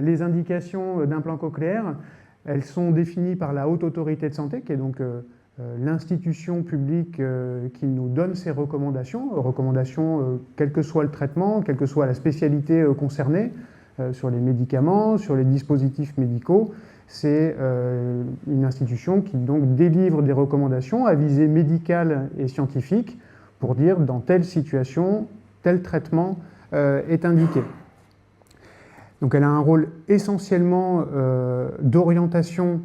les indications d'implant cochléaire, elles sont définies par la Haute Autorité de Santé, qui est donc l'institution publique qui nous donne ces recommandations, quel que soit le traitement, quelle que soit la spécialité concernée, sur les médicaments, sur les dispositifs médicaux. C'est une institution qui donc délivre des recommandations à visée médicale et scientifique pour dire dans telle situation, tel traitement est indiqué. Donc elle a un rôle essentiellement d'orientation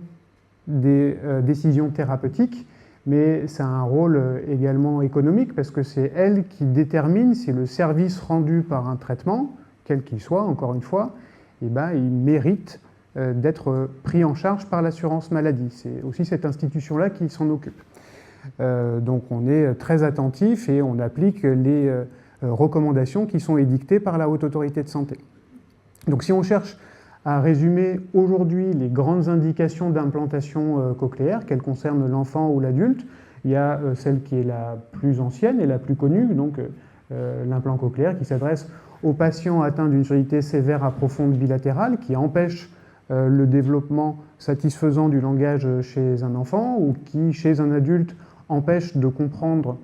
des décisions thérapeutiques, mais ça a un rôle également économique parce que c'est elle qui détermine si le service rendu par un traitement, quel qu'il soit, encore une fois, eh ben, il mérite d'être pris en charge par l'assurance maladie. C'est aussi cette institution-là qui s'en occupe. Donc on est très attentif et on applique les recommandations qui sont édictées par la Haute Autorité de Santé. Donc si on cherche à résumer aujourd'hui les grandes indications d'implantation cochléaire, qu'elles concernent l'enfant ou l'adulte, il y a celle qui est la plus ancienne et la plus connue, donc l'implant cochléaire qui s'adresse aux patients atteints d'une surdité sévère à profonde bilatérale qui empêche le développement satisfaisant du langage chez un enfant ou qui, chez un adulte, empêche de comprendre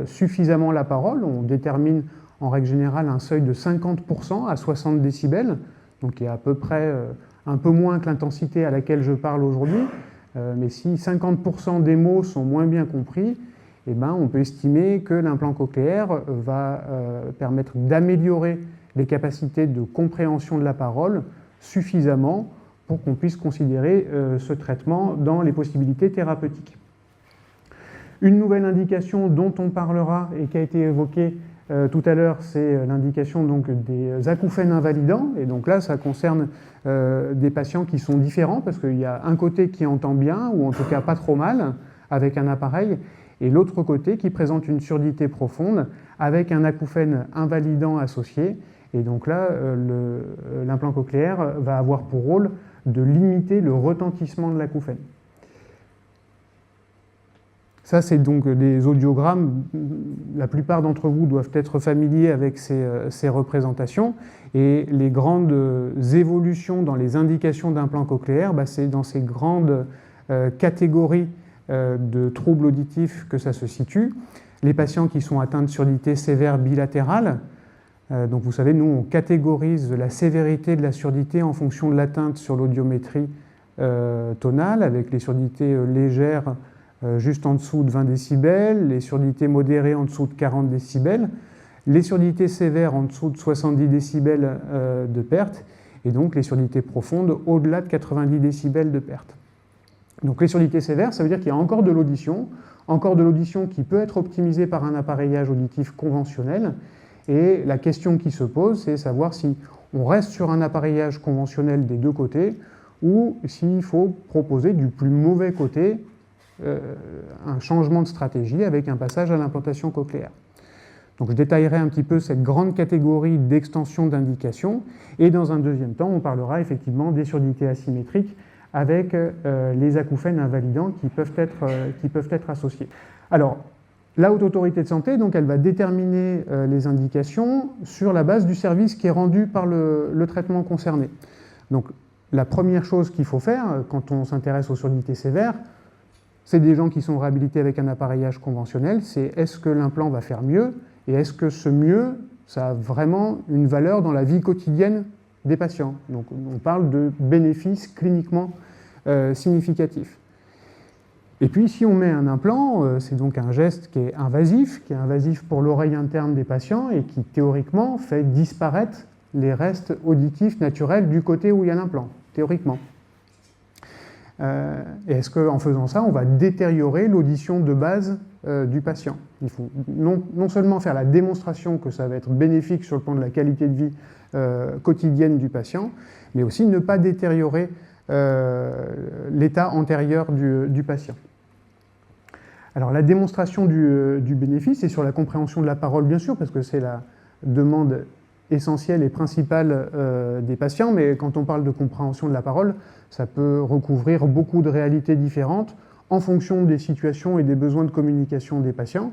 suffisamment la parole. On détermine en règle générale un seuil de 50% à 60 décibels, donc qui est à peu près un peu moins que l'intensité à laquelle je parle aujourd'hui, mais si 50% des mots sont moins bien compris, eh ben, on peut estimer que l'implant cochléaire va permettre d'améliorer les capacités de compréhension de la parole suffisamment pour qu'on puisse considérer ce traitement dans les possibilités thérapeutiques. Une nouvelle indication dont on parlera et qui a été évoquée tout à l'heure, c'est l'indication donc des acouphènes invalidants. Et donc là, ça concerne des patients qui sont différents parce qu'il y a un côté qui entend bien, ou en tout cas pas trop mal, avec un appareil, et l'autre côté qui présente une surdité profonde avec un acouphène invalidant associé. Et donc là, l'implant cochléaire va avoir pour rôle de limiter le retentissement de l'acouphène. Ça, c'est donc des audiogrammes. La plupart d'entre vous doivent être familiers avec ces représentations. Et les grandes évolutions dans les indications d'implant cochléaire, c'est dans ces grandes catégories de troubles auditifs que ça se situe. Les patients qui sont atteints de surdité sévère bilatérale, donc vous savez, nous, on catégorise la sévérité de la surdité en fonction de l'atteinte sur l'audiométrie tonale, avec les surdités légères juste en dessous de 20 décibels, les surdités modérées en dessous de 40 décibels, les surdités sévères en dessous de 70 décibels de perte, et donc les surdités profondes au-delà de 90 décibels de perte. Donc les surdités sévères, ça veut dire qu'il y a encore de l'audition qui peut être optimisée par un appareillage auditif conventionnel, et la question qui se pose, c'est savoir si on reste sur un appareillage conventionnel des deux côtés, ou s'il faut proposer du plus mauvais côté un changement de stratégie avec un passage à l'implantation cochléaire. Donc je détaillerai un petit peu cette grande catégorie d'extension d'indication, et dans un deuxième temps, on parlera effectivement des surdités asymétriques avec les acouphènes invalidants qui peuvent être associés. Alors, la Haute Autorité de Santé, donc, elle va déterminer les indications sur la base du service qui est rendu par le traitement concerné. Donc, la première chose qu'il faut faire quand on s'intéresse aux surdités sévères, c'est des gens qui sont réhabilités avec un appareillage conventionnel, c'est est-ce que l'implant va faire mieux, et est-ce que ce mieux, ça a vraiment une valeur dans la vie quotidienne des patients. Donc on parle de bénéfices cliniquement significatifs. Et puis si on met un implant, c'est donc un geste qui est invasif pour l'oreille interne des patients et qui théoriquement fait disparaître les restes auditifs naturels du côté où il y a l'implant, théoriquement. Et est-ce qu'en faisant ça, on va détériorer l'audition de base du patient? Il faut non seulement faire la démonstration que ça va être bénéfique sur le plan de la qualité de vie quotidienne du patient, mais aussi ne pas détériorer l'état antérieur du patient. Alors la démonstration du bénéfice est sur la compréhension de la parole, bien sûr, parce que c'est la demande essentielle et principale des patients, mais quand on parle de compréhension de la parole, ça peut recouvrir beaucoup de réalités différentes en fonction des situations et des besoins de communication des patients.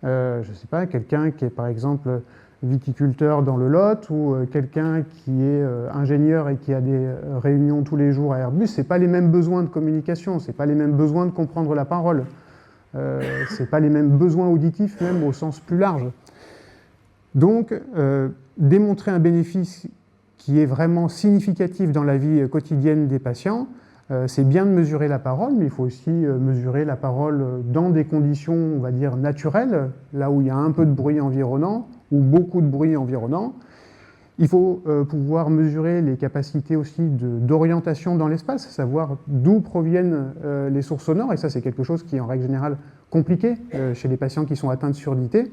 Je ne sais pas, quelqu'un qui est par exemple viticulteur dans le Lot ou quelqu'un qui est ingénieur et qui a des réunions tous les jours à Airbus, ce n'est pas les mêmes besoins de communication, ce n'est pas les mêmes besoins de comprendre la parole, ce n'est pas les mêmes besoins auditifs même au sens plus large. Donc, démontrer un bénéfice qui est vraiment significatif dans la vie quotidienne des patients, c'est bien de mesurer la parole, mais il faut aussi mesurer la parole dans des conditions, on va dire, naturelles, là où il y a un peu de bruit environnant, ou beaucoup de bruit environnant. Il faut pouvoir mesurer les capacités aussi d'orientation dans l'espace, savoir d'où proviennent les sources sonores, et ça c'est quelque chose qui est en règle générale compliqué chez les patients qui sont atteints de surdité.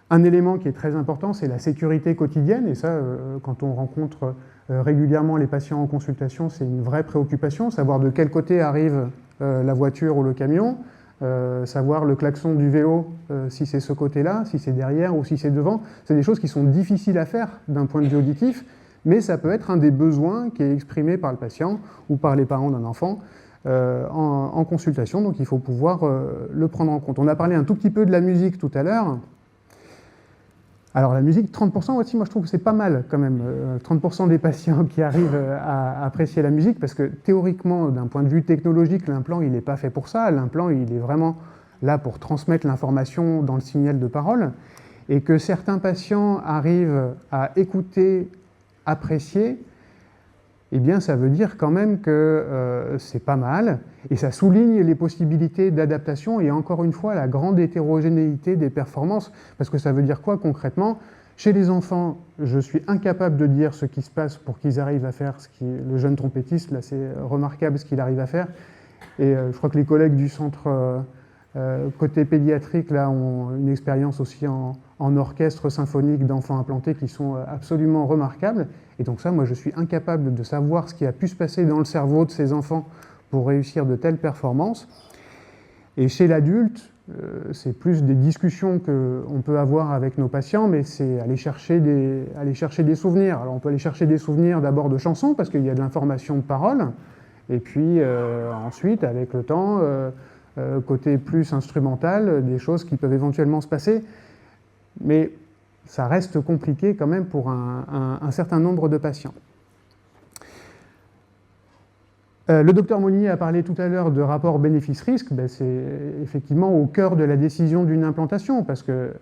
Un élément qui est très important, c'est la sécurité quotidienne, et ça, quand on rencontre régulièrement les patients en consultation, c'est une vraie préoccupation, savoir de quel côté arrive la voiture ou le camion, savoir le klaxon du vélo, si c'est ce côté-là, si c'est derrière ou si c'est devant. C'est des choses qui sont difficiles à faire d'un point de vue auditif, mais ça peut être un des besoins qui est exprimé par le patient ou par les parents d'un enfant en consultation, donc il faut pouvoir le prendre en compte. On a parlé un tout petit peu de la musique tout à l'heure. Alors la musique, 30% aussi, moi je trouve que c'est pas mal quand même, 30% des patients qui arrivent à apprécier la musique, parce que théoriquement, d'un point de vue technologique, l'implant il n'est pas fait pour ça, l'implant il est vraiment là pour transmettre l'information dans le signal de parole, et que certains patients arrivent à écouter, apprécier, eh bien ça veut dire quand même que c'est pas mal, et ça souligne les possibilités d'adaptation et encore une fois la grande hétérogénéité des performances, parce que ça veut dire quoi concrètement? Chez les enfants, je suis incapable de dire ce qui se passe pour qu'ils arrivent à faire le jeune trompettiste, là c'est remarquable ce qu'il arrive à faire, et je crois que les collègues du centre côté pédiatrique là ont une expérience aussi en orchestre symphonique d'enfants implantés qui sont absolument remarquables. Et donc ça, moi, je suis incapable de savoir ce qui a pu se passer dans le cerveau de ces enfants pour réussir de telles performances. Et chez l'adulte, c'est plus des discussions qu'on peut avoir avec nos patients, mais c'est aller chercher des souvenirs. Alors on peut aller chercher des souvenirs d'abord de chansons, parce qu'il y a de l'information de parole, et puis ensuite, avec le temps, côté plus instrumental, des choses qui peuvent éventuellement se passer. Mais ça reste compliqué quand même pour un certain nombre de patients. Le docteur Monnier a parlé tout à l'heure de rapport bénéfice-risque. Ben, c'est effectivement au cœur de la décision d'une implantation, parce que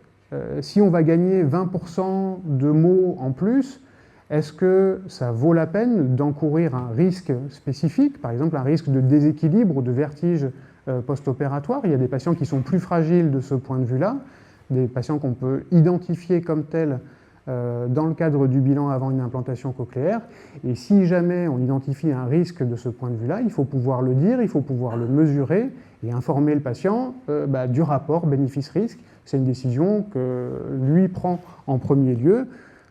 si on va gagner 20% de mots en plus, est-ce que ça vaut la peine d'encourir un risque spécifique, par exemple un risque de déséquilibre ou de vertige post-opératoire? Il y a des patients qui sont plus fragiles de ce point de vue-là, des patients qu'on peut identifier comme tels dans le cadre du bilan avant une implantation cochléaire. Et si jamais on identifie un risque de ce point de vue-là, il faut pouvoir le dire, il faut pouvoir le mesurer et informer le patient du rapport bénéfice-risque. C'est une décision que lui prend en premier lieu,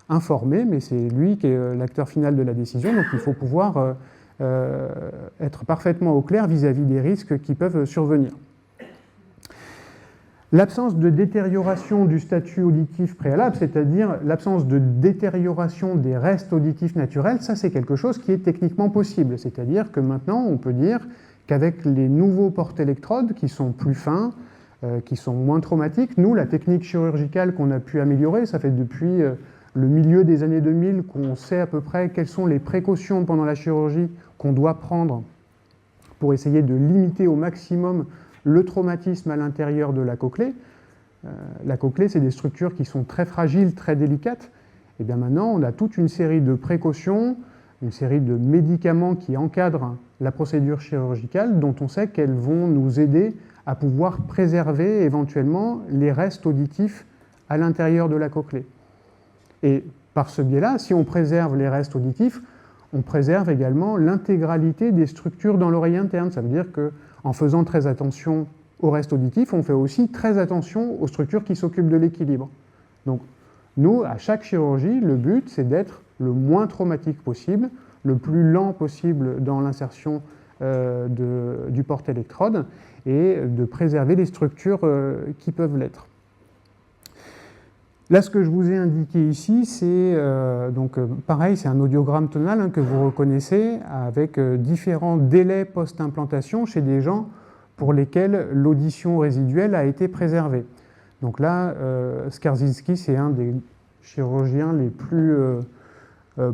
informé, mais c'est lui qui est l'acteur final de la décision, donc il faut pouvoir être parfaitement au clair vis-à-vis des risques qui peuvent survenir. L'absence de détérioration du statut auditif préalable, c'est-à-dire l'absence de détérioration des restes auditifs naturels, ça c'est quelque chose qui est techniquement possible. C'est-à-dire que maintenant on peut dire qu'avec les nouveaux porte-électrodes qui sont plus fins, qui sont moins traumatiques, nous la technique chirurgicale qu'on a pu améliorer, ça fait depuis le milieu des années 2000 qu'on sait à peu près quelles sont les précautions pendant la chirurgie qu'on doit prendre pour essayer de limiter au maximum le traumatisme à l'intérieur de la cochlée. La cochlée, c'est des structures qui sont très fragiles, très délicates. Et bien maintenant, on a toute une série de précautions, une série de médicaments qui encadrent la procédure chirurgicale, dont on sait qu'elles vont nous aider à pouvoir préserver éventuellement les restes auditifs à l'intérieur de la cochlée. Et par ce biais-là, si on préserve les restes auditifs, on préserve également l'intégralité des structures dans l'oreille interne. Ça veut dire qu'en faisant très attention aux restes auditifs, on fait aussi très attention aux structures qui s'occupent de l'équilibre. Donc, nous, à chaque chirurgie, le but, c'est d'être le moins traumatique possible, le plus lent possible dans l'insertion du porte-électrode et de préserver les structures qui peuvent l'être. Là, ce que je vous ai indiqué ici, c'est pareil, c'est un audiogramme tonal que vous reconnaissez avec différents délais post-implantation chez des gens pour lesquels l'audition résiduelle a été préservée. Donc là, Skarzinski, c'est un des chirurgiens les plus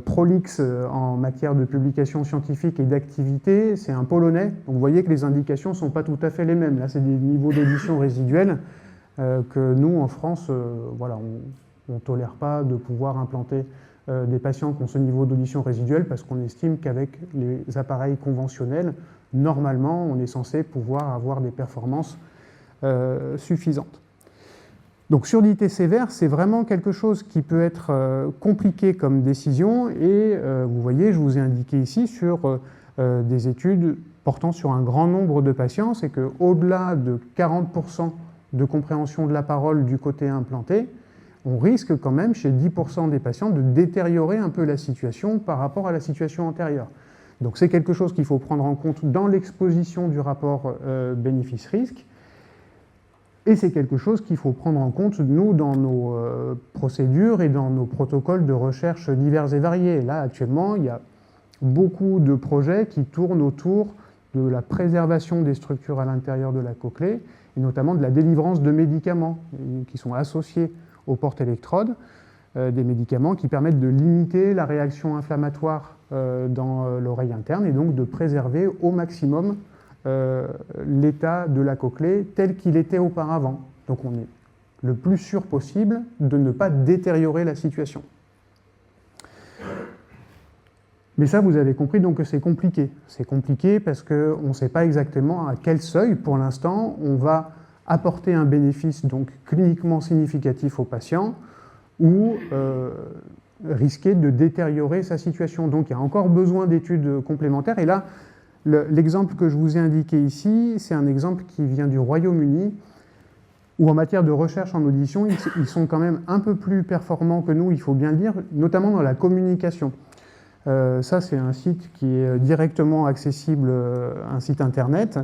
prolixes en matière de publication scientifique et d'activité. C'est un Polonais, donc vous voyez que les indications ne sont pas tout à fait les mêmes. Là, c'est des niveaux d'audition résiduelle que nous, en France, voilà, on ne tolère pas de pouvoir implanter des patients qui ont ce niveau d'audition résiduelle parce qu'on estime qu'avec les appareils conventionnels, normalement, on est censé pouvoir avoir des performances suffisantes. Donc surdité sévère, c'est vraiment quelque chose qui peut être compliqué comme décision et vous voyez, je vous ai indiqué ici sur des études portant sur un grand nombre de patients, c'est qu'au-delà de 40% de compréhension de la parole du côté implanté, on risque quand même chez 10% des patients de détériorer un peu la situation par rapport à la situation antérieure. Donc c'est quelque chose qu'il faut prendre en compte dans l'exposition du rapport bénéfice-risque. Et c'est quelque chose qu'il faut prendre en compte, nous, dans nos procédures et dans nos protocoles de recherche divers et variés. Là, actuellement, il y a beaucoup de projets qui tournent autour de la préservation des structures à l'intérieur de la cochlée, et notamment de la délivrance de médicaments qui sont associés aux portes-électrodes, des médicaments qui permettent de limiter la réaction inflammatoire dans l'oreille interne et donc de préserver au maximum l'état de la cochlée tel qu'il était auparavant. Donc on est le plus sûr possible de ne pas détériorer la situation. Mais ça, vous avez compris donc que c'est compliqué. C'est compliqué parce qu'on ne sait pas exactement à quel seuil, pour l'instant, on va apporter un bénéfice donc cliniquement significatif au patient ou risquer de détériorer sa situation. Donc il y a encore besoin d'études complémentaires. Et là, l'exemple que je vous ai indiqué ici, c'est un exemple qui vient du Royaume-Uni, où en matière de recherche en audition, ils sont quand même un peu plus performants que nous, il faut bien le dire, notamment dans la communication. Ça, c'est un site qui est directement accessible, un site internet,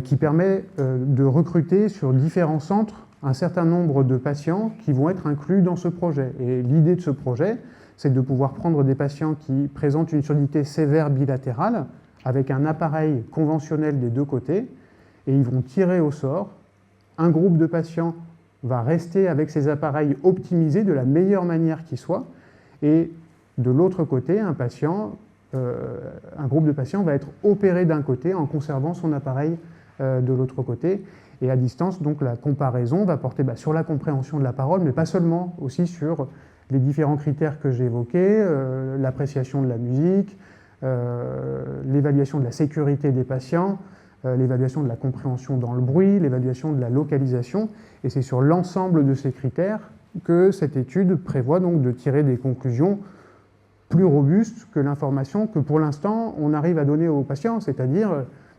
qui permet de recruter sur différents centres un certain nombre de patients qui vont être inclus dans ce projet. Et l'idée de ce projet, c'est de pouvoir prendre des patients qui présentent une surdité sévère bilatérale, avec un appareil conventionnel des deux côtés, et ils vont tirer au sort. Un groupe de patients va rester avec ces appareils optimisés de la meilleure manière qui soit, et de l'autre côté, un groupe de patients va être opéré d'un côté en conservant son appareil de l'autre côté, et à distance, donc la comparaison va porter sur la compréhension de la parole, mais pas seulement, aussi sur les différents critères que j'ai évoqués, l'appréciation de la musique, l'évaluation de la sécurité des patients, l'évaluation de la compréhension dans le bruit, l'évaluation de la localisation, et c'est sur l'ensemble de ces critères que cette étude prévoit donc de tirer des conclusions plus robustes que l'information que pour l'instant on arrive à donner aux patients, c'est-à-dire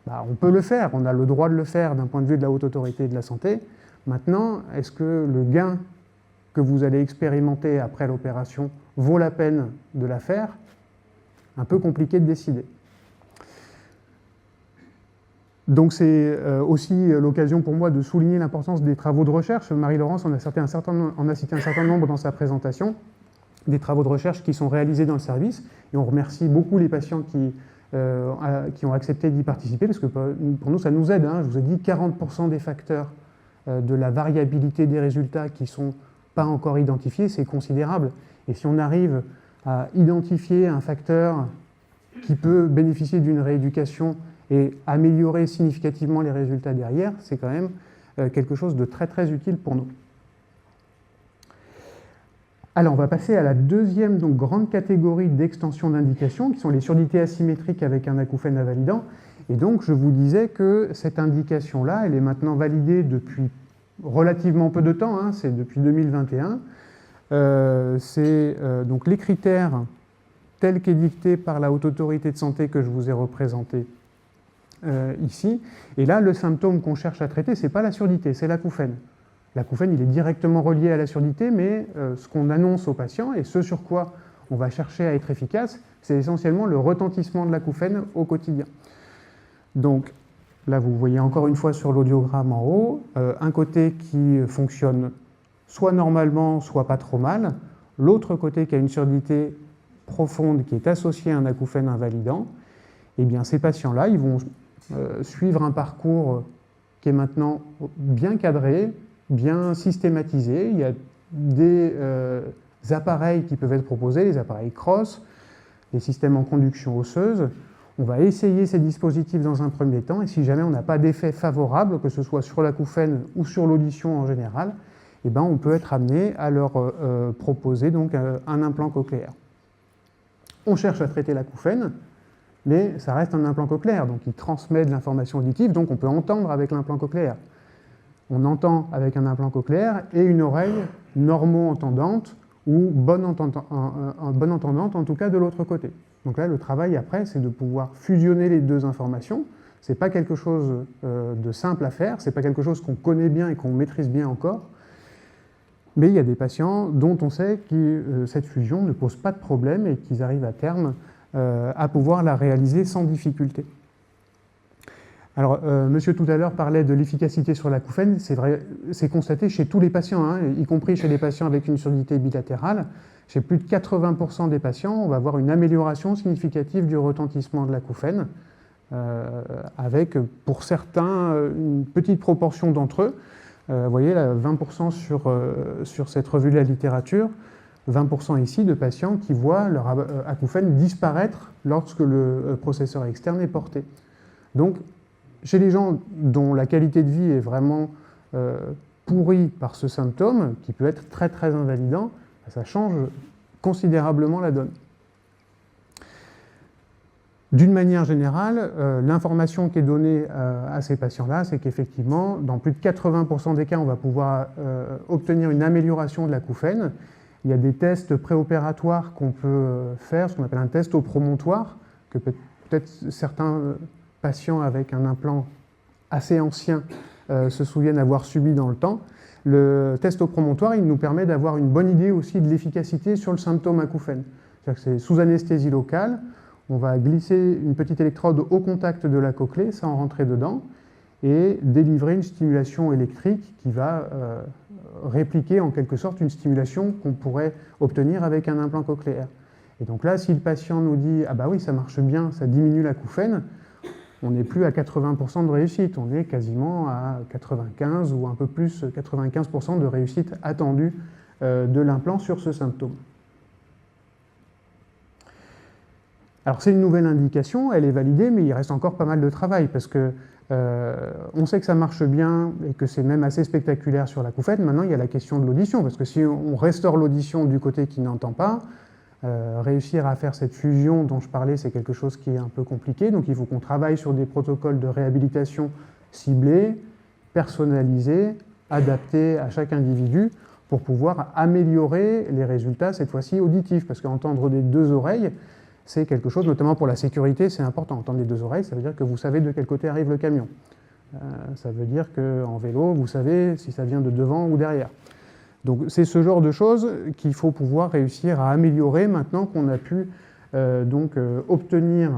on peut le faire, on a le droit de le faire d'un point de vue de la Haute Autorité de la Santé. Maintenant, est-ce que le gain que vous allez expérimenter après l'opération vaut la peine de la faire? Un peu compliqué de décider. Donc c'est aussi l'occasion pour moi de souligner l'importance des travaux de recherche. Marie-Laurence en a cité un certain nombre dans sa présentation, des travaux de recherche qui sont réalisés dans le service, et on remercie beaucoup les patients qui ont accepté d'y participer, parce que pour nous ça nous aide. Je vous ai dit 40% des facteurs de la variabilité des résultats qui ne sont pas encore identifiés, c'est considérable. Et si on arrive à identifier un facteur qui peut bénéficier d'une rééducation et améliorer significativement les résultats derrière, c'est quand même quelque chose de très très utile pour nous. Alors on va passer à la deuxième grande catégorie d'extension d'indication, qui sont les surdités asymétriques avec un acouphène invalidant. Et donc je vous disais que cette indication-là, elle est maintenant validée depuis relativement peu de temps, c'est depuis 2021. C'est donc les critères tels qu'édictés par la Haute Autorité de Santé que je vous ai représentés ici. Et là, le symptôme qu'on cherche à traiter, ce n'est pas la surdité, c'est l'acouphène. L'acouphène, il est directement relié à la surdité, mais ce qu'on annonce aux patients et ce sur quoi on va chercher à être efficace, c'est essentiellement le retentissement de l'acouphène au quotidien. Donc là, vous voyez encore une fois sur l'audiogramme en haut, un côté qui fonctionne soit normalement, soit pas trop mal, l'autre côté qui a une surdité profonde qui est associée à un acouphène invalidant. Eh bien, ces patients-là, ils vont suivre un parcours qui est maintenant bien cadré, bien systématisé. Il y a des appareils qui peuvent être proposés, les appareils CROSS, les systèmes en conduction osseuse. On va essayer ces dispositifs dans un premier temps, et si jamais on n'a pas d'effet favorable, que ce soit sur l'acouphène ou sur l'audition en général, eh ben, on peut être amené à leur proposer donc, un implant cochléaire. On cherche à traiter l'acouphène, mais ça reste un implant cochléaire, donc il transmet de l'information auditive, donc on peut entendre avec l'implant cochléaire. On entend avec un implant cochléaire et une oreille normo-entendante ou bonne entendante, en tout cas de l'autre côté. Donc là, le travail après, c'est de pouvoir fusionner les deux informations. Ce n'est pas quelque chose de simple à faire, ce n'est pas quelque chose qu'on connaît bien et qu'on maîtrise bien encore, mais il y a des patients dont on sait que cette fusion ne pose pas de problème et qu'ils arrivent à terme à pouvoir la réaliser sans difficulté. Alors, monsieur tout à l'heure parlait de l'efficacité sur l'acouphène, c'est vrai, c'est constaté chez tous les patients, hein, y compris chez les patients avec une surdité bilatérale. Chez plus de 80% des patients, on va avoir une amélioration significative du retentissement de l'acouphène, avec, pour certains, une petite proportion d'entre eux. Vous voyez, là, 20% sur cette revue de la littérature, 20% ici de patients qui voient leur acouphène disparaître lorsque le processeur externe est porté. Donc, chez les gens dont la qualité de vie est vraiment pourrie par ce symptôme, qui peut être très très invalidant, ça change considérablement la donne. D'une manière générale, l'information qui est donnée à ces patients-là, c'est qu'effectivement, dans plus de 80% des cas, on va pouvoir obtenir une amélioration de l'acouphène. Il y a des tests préopératoires qu'on peut faire, ce qu'on appelle un test au promontoire, que peut-être certains patients avec un implant assez ancien se souviennent avoir subi dans le temps. Le test au promontoire, il nous permet d'avoir une bonne idée aussi de l'efficacité sur le symptôme acouphène. C'est-à-dire que c'est sous anesthésie locale, on va glisser une petite électrode au contact de la cochlée sans rentrer dedans et délivrer une stimulation électrique qui va répliquer en quelque sorte une stimulation qu'on pourrait obtenir avec un implant cochléaire. Et donc là, si le patient nous dit « Ah bah oui, ça marche bien, ça diminue l'acouphène », on n'est plus à 80% de réussite, on est quasiment à 95 ou un peu plus, 95% de réussite attendue de l'implant sur ce symptôme. Alors c'est une nouvelle indication, elle est validée, mais il reste encore pas mal de travail parce que on sait que ça marche bien et que c'est même assez spectaculaire sur l'acouphène. Maintenant, il y a la question de l'audition, parce que si on restaure l'audition du côté qui n'entend pas, réussir à faire cette fusion dont je parlais, c'est quelque chose qui est un peu compliqué. Donc il faut qu'on travaille sur des protocoles de réhabilitation ciblés, personnalisés, adaptés à chaque individu pour pouvoir améliorer les résultats, cette fois-ci auditifs, parce qu'entendre des deux oreilles, c'est quelque chose, notamment pour la sécurité, c'est important. Entendre les deux oreilles, ça veut dire que vous savez de quel côté arrive le camion. Ça veut dire qu'en vélo, vous savez si ça vient de devant ou derrière. Donc c'est ce genre de choses qu'il faut pouvoir réussir à améliorer maintenant qu'on a pu obtenir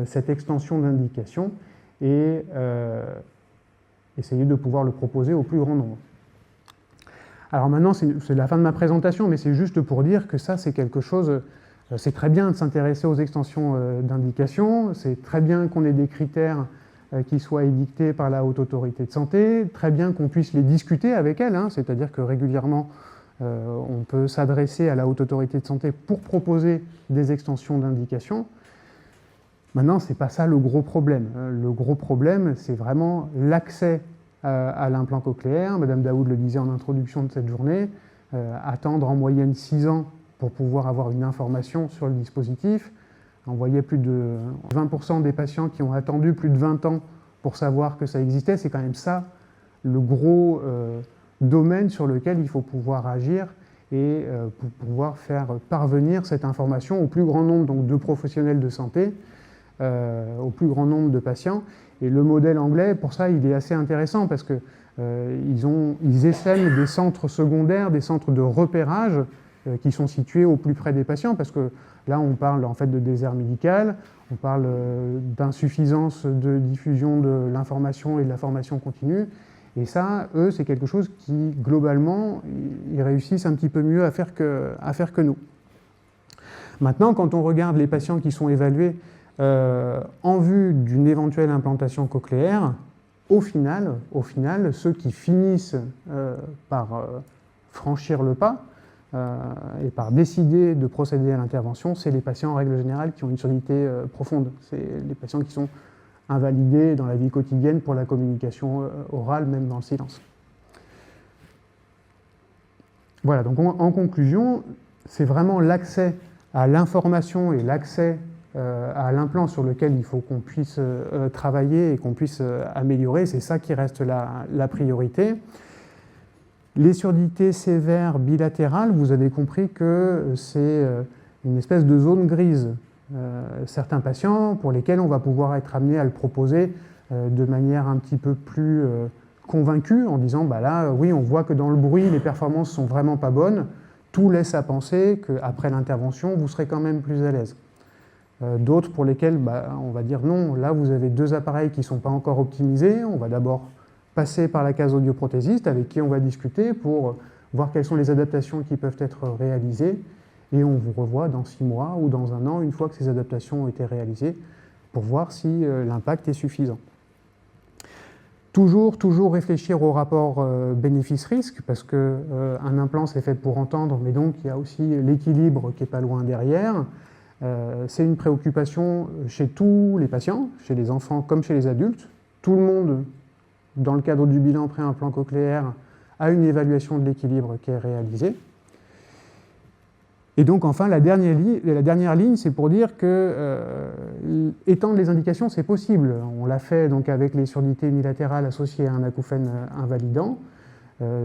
cette extension d'indication et essayer de pouvoir le proposer au plus grand nombre. Alors maintenant, c'est la fin de ma présentation, mais c'est juste pour dire que ça, c'est quelque chose... C'est très bien de s'intéresser aux extensions d'indication, c'est très bien qu'on ait des critères qui soient édictés par la Haute Autorité de Santé, très bien qu'on puisse les discuter avec elle, hein, c'est-à-dire que régulièrement on peut s'adresser à la Haute Autorité de Santé pour proposer des extensions d'indication. Maintenant, ce n'est pas ça le gros problème. Le gros problème, c'est vraiment l'accès à l'implant cochléaire. Madame Daoud le disait en introduction de cette journée, attendre en moyenne 6 ans pour pouvoir avoir une information sur le dispositif. On voyait plus de 20% des patients qui ont attendu plus de 20 ans pour savoir que ça existait. C'est quand même ça le gros domaine sur lequel il faut pouvoir agir et pour pouvoir faire parvenir cette information au plus grand nombre donc, de professionnels de santé, au plus grand nombre de patients. Et le modèle anglais, pour ça, il est assez intéressant parce qu'ils essaiment des centres secondaires, des centres de repérage qui sont situés au plus près des patients, parce que là, on parle en fait de désert médical, on parle d'insuffisance de diffusion de l'information et de la formation continue, et ça, eux, c'est quelque chose qui, globalement, ils réussissent un petit peu mieux à faire que nous. Maintenant, quand on regarde les patients qui sont évalués en vue d'une éventuelle implantation cochléaire, au final, ceux qui finissent par franchir le pas et par décider de procéder à l'intervention, c'est les patients en règle générale qui ont une surdité profonde. C'est les patients qui sont invalidés dans la vie quotidienne pour la communication orale, même dans le silence. Voilà, donc en conclusion, c'est vraiment l'accès à l'information et l'accès à l'implant sur lequel il faut qu'on puisse travailler et qu'on puisse améliorer. C'est ça qui reste la priorité. Les surdités sévères bilatérales, vous avez compris que c'est une espèce de zone grise. Certains patients pour lesquels on va pouvoir être amené à le proposer de manière un petit peu plus convaincue, en disant bah là, oui, on voit que dans le bruit, les performances sont vraiment pas bonnes. Tout laisse à penser qu'après l'intervention, vous serez quand même plus à l'aise. D'autres pour lesquels on va dire non, là vous avez 2 appareils qui ne sont pas encore optimisés, on va d'abord passer par la case audioprothésiste avec qui on va discuter pour voir quelles sont les adaptations qui peuvent être réalisées et on vous revoit dans 6 mois ou dans 1 an une fois que ces adaptations ont été réalisées pour voir si l'impact est suffisant. Toujours réfléchir au rapport bénéfice-risque parce qu'un implant c'est fait pour entendre mais donc il y a aussi l'équilibre qui n'est pas loin derrière. C'est une préoccupation chez tous les patients, chez les enfants comme chez les adultes. Tout le monde, dans le cadre du bilan pré-implant cochléaire, a une évaluation de l'équilibre qui est réalisée. Et donc enfin, la dernière ligne, c'est pour dire que étendre les indications, c'est possible. On l'a fait donc avec les surdités unilatérales associées à un acouphène invalidant.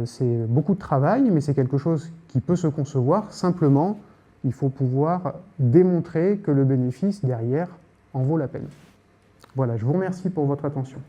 C'est beaucoup de travail, mais c'est quelque chose qui peut se concevoir simplement. Il faut pouvoir démontrer que le bénéfice derrière en vaut la peine. Voilà, je vous remercie pour votre attention.